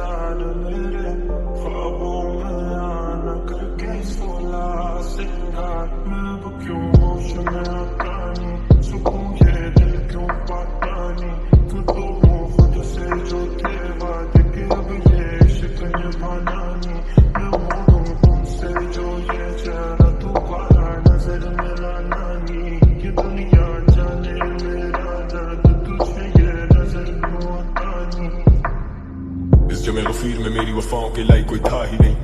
साथ मेरे ख्वाबों में आना करके सोला सिंगार मैं अब क्यों होश में आता नहीं सुकून ये दिल क्यों पाता नहीं तू तो हो खुद से जो थे वादे के अब ये इश्क निभाना नहीं मैं मोड़ूं तुमसे जो ये चेहरा दोबारा नजर मिलाना नहीं ये दुनिया जाने मेरा दर्द तुझे ये नजर क्यों आता नहीं। इस जमे गफीर में मेरी वफाओं के लायक कोई था ही नहीं,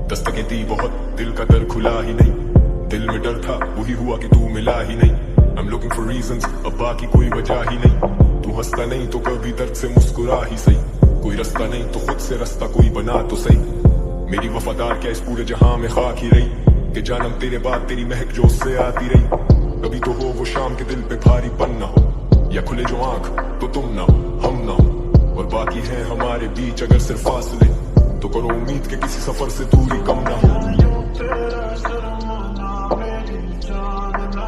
दस्तकें दी बहुत दिल का दर खुला ही नहीं, दिल में डर था वही हुआ कि तू मिला ही नहीं। I'm looking for reasons, अब बाकी कोई वजह ही नहीं, तू हंसता नहीं तो कभी दर्द से मुस्कुरा ही सही, कोई रास्ता नहीं तो खुद से रास्ता कोई बना तो सही। मेरी वफादार क्या इस पूरे जहां में खाक ही रही कि जानम तेरे बाद तेरी महक जो उससे आती रही। कभी तो हो वो शाम के दिल पे भारीपन ना हो या खुले जो आंख तो तुम ना हो हम ना हो और बाकी है हमारे बीच अगर सिर्फ फासले तो करो उम्मीद के किसी सफर से दूरी कम ना हो। तेरा शर्माना मेरी जान ना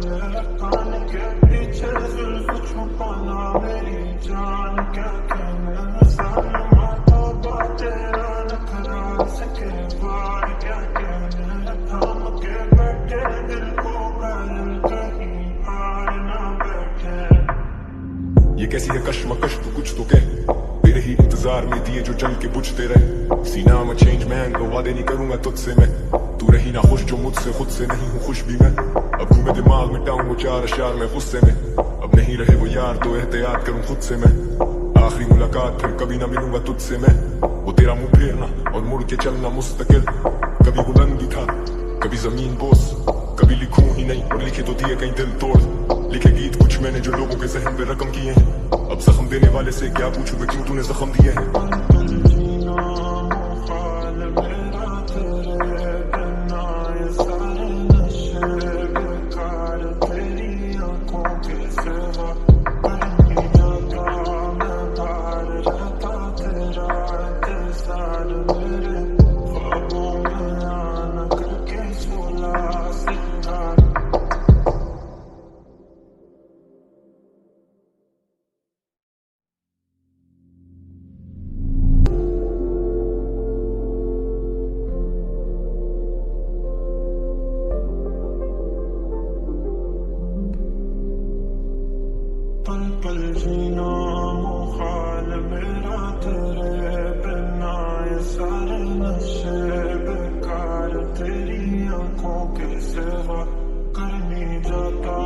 ले कान के पीछे जुल्फ छुपाना मेरी जान क्या कहना सालमा तौबा तेरा नखरा सके बार क्या कहना थाम के बैठे दिल को घायल कहीं हार ना बैठे। ये कैसी है कश्मकश तू कुछ तो कह तेरे ही इंतजार में दिए जो जल के बुझते रहे। सीना में चेंज मैन तो वादे नहीं करूंगा तुझसे मैं, तू रही ना खुश जो मुझसे खुद से नहीं हूँ खुश भी मैं। अब घूमे दिमाग मिटाऊं वो चार अशार में गुस्से में, अब नहीं रहे वो यार तो एहतियात करूं खुद से मैं। आखिरी मुलाकात फिर कभी ना मिलूंगा तुझसे मैं, वो तेरा मुंह फेरना और मुड़ के चलना मुस्तकिल। कभी बुलंदी था कभी जमीन बोस, कभी लिखूं ही नहीं और लिखे तो दिए कहीं दिल तोड़। लिखे गीत कुछ मैंने जो लोगों के जहन पे रकम किए हैं, अब जख्म देने वाले से क्या पूछूं मैं क्यों तूने जख्म दिए हैं। पल पल जीना मुहाल मेरा तेरे बिना ये सारे नशे बेकार तेरी आंखों के सिवा कर नहीं जाता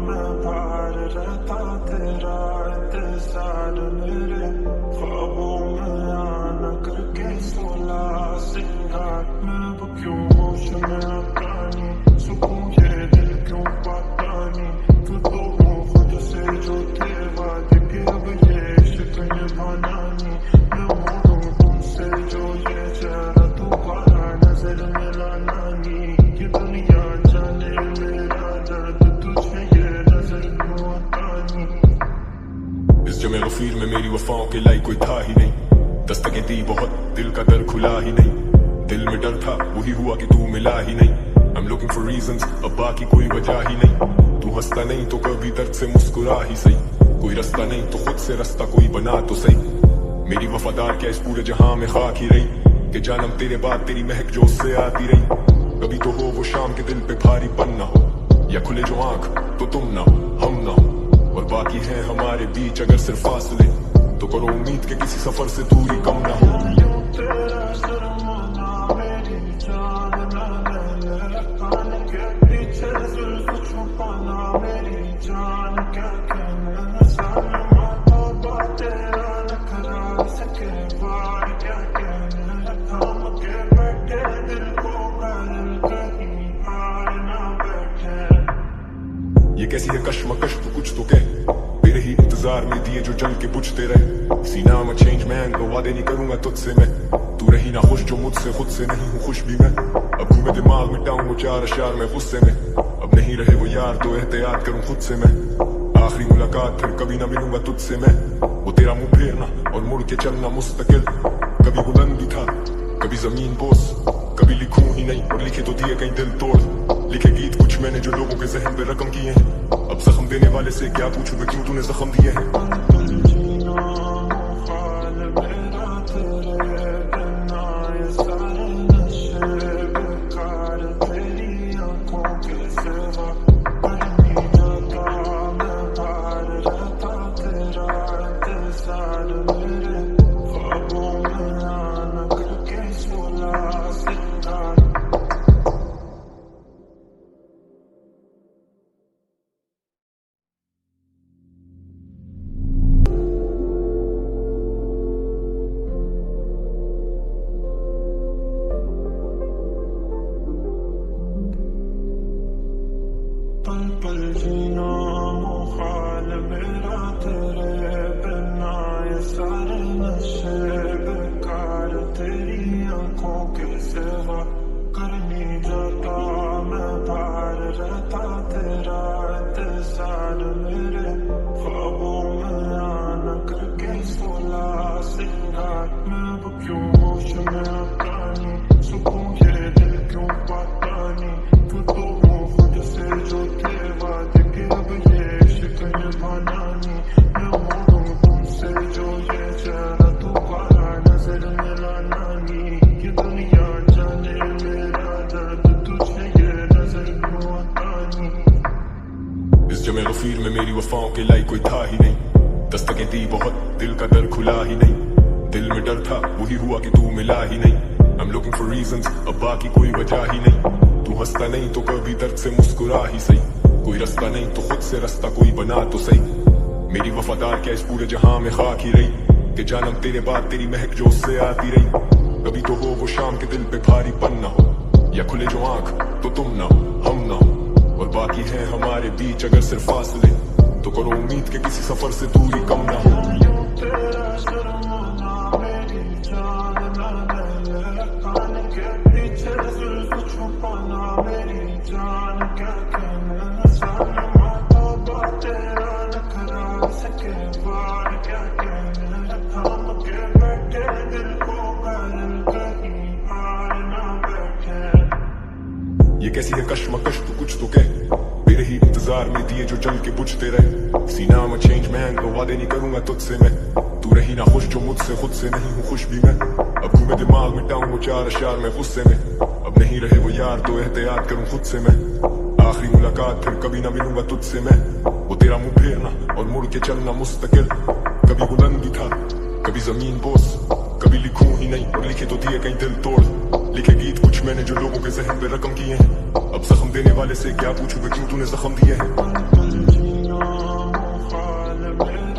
मैं बाहर रहता तेरा इंतजार मेरे ख्वाबों में आना करके सोला सिंगार मैं अब क्यों होश में आता नहीं सुकून ये दिल क्यों पाता नहीं तू तो हो खुद से जो थे वादे के अब ये इश्क निभाना नहीं मैं मोड़ूं तुमसे जो ये चेहरा दोबारा नजर मिलाना नहीं ये दुनिया जाने मेरा दर्द तुझे ये नजर क्यों आता नहीं। इस जमे गफीर में मेरी वफाओं के लायक कोई था ही नहीं, दस्तकें दी बहुत दिल का दर खुला ही नहीं, दिल में डर था वही हुआ कि तू मिला ही नहीं। I'm looking for reasons, अब बाकी कोई वजह ही नहीं, तू हंसता नहीं तो कभी दर्द से मुस्कुरा ही सही, कोई रास्ता नहीं तो खुद से रास्ता कोई बना तो सही। मेरी वफादार क्या इस पूरे जहां में खाक ही रही कि जानम तेरे बाद तेरी महक जो उससे आती रही। कभी तो हो वो शाम के दिल पे भारीपन ना हो या खुले जो आंख तो तुम ना हो हम ना हो और बाकी है हमारे बीच अगर सिर्फ फासले तो करो उम्मीद के किसी सफर से दूरी कम ना हो। तेरा शर्माना मेरी जान ना ले कान के पीछे जुल्फ छुपाना मेरी जान क्या कहना सालमा तौबा तेरा नखरा सके बार क्या कहना थाम के बैठे दिल को घायल कहीं हार ना बैठे। ये कैसी है कश्मकश तू कुछ तो कह तेरे ही इंतजार में दिए जो जल के बुझते रहे। सीना में चेंज मैन तो वादे नहीं करूंगा तुझसे मैं, तू रही ना खुश जो मुझसे खुद से नहीं हूँ खुश भी मैं। अब घूमे दिमाग मिटाऊं वो चार अशार में गुस्से में, अब नहीं रहे वो यार तो एहतियात करूं खुद से मैं। आखिरी मुलाकात फिर कभी ना मिलूंगा तुझसे मैं, वो तेरा मुंह फेरना और मुड़ के चलना मुस्तकिल। कभी बुलंदी था कभी जमीन बोस, कभी लिखूं ही नहीं और लिखे तो दिए कहीं दिल तोड़। लिखे गीत कुछ मैंने जो लोगों के जहन पे रकम किए हैं, अब जख्म देने वाले से क्या पूछूं मैं क्यों तूने जख्म दिए हैं। पल पल जीना मुहाल मेरा तेरे बेवफाओं के लाई कोई था ही नहीं, दस्तकें दी बहुत दिल का दर खुला ही नहीं, दिल में डर था वही हुआ कि तू मिला ही नहीं। I'm looking for reasons, अब बाकी कोई वजह ही नहीं, तू हंसता नहीं तो कभी दर्द से मुस्कुरा ही सही, कोई रास्ता नहीं तो खुद से रास्ता कोई बना तो सही। मेरी वफादार क्या इस पूरे जहां में खाक ही रही, कि जानम तेरे बाद तेरी महक जो उससे आती रही। कभी तो हो वो शाम के दिल पे भारीपन ना हो, या खुले जो आंख तो तुम ना हो हम ना हो, और बाकी है हमारे बीच अगर सिर्फ फासले, तो करो उम्मीद के किसी सफर से दूरी कम ना हो। तेरा शर्माना मेरी जान ना ले, कान के पीछे जुल्फ छुपाना मेरी जान, क्या कहना सनमा तो तेरा नखरा सके बार, क्या कहना थाम के बैठे दिल को कर कहीं हार ना बैठे। ये कैसी है कश्मकश तू कुछ तो कह, मेरे ही इंतजार में दिए जो जल के बुझते रहे। सीना में चेंज मैन तो वादे नहीं करूंगा तुझसे मैं, तू रही ना खुश जो मुझसे खुद से नहीं हूँ खुश भी मैं। अब घूमे दिमाग मिटाऊं वो चार अशार में गुस्से में, अब नहीं रहे वो यार तो एहतियात करूं खुद से मैं। आखिरी मुलाकात फिर कभी ना मिलूंगा तुझसे मैं, वो तेरा मुंह फेरना और मुड़ के चलना मुस्तकिल, कभी बुलंदी था कभी जमीन बोस, कभी लिखूं ही नहीं और लिखे तो दिए कहीं दिल तोड़। लिखे गीत कुछ मैंने जो लोगों के जहन पे रकम किए हैं, अब जख्म देने वाले से क्या पूछूं मैं क्यों तूने जख्म दिए हैं। जीना मुखाल में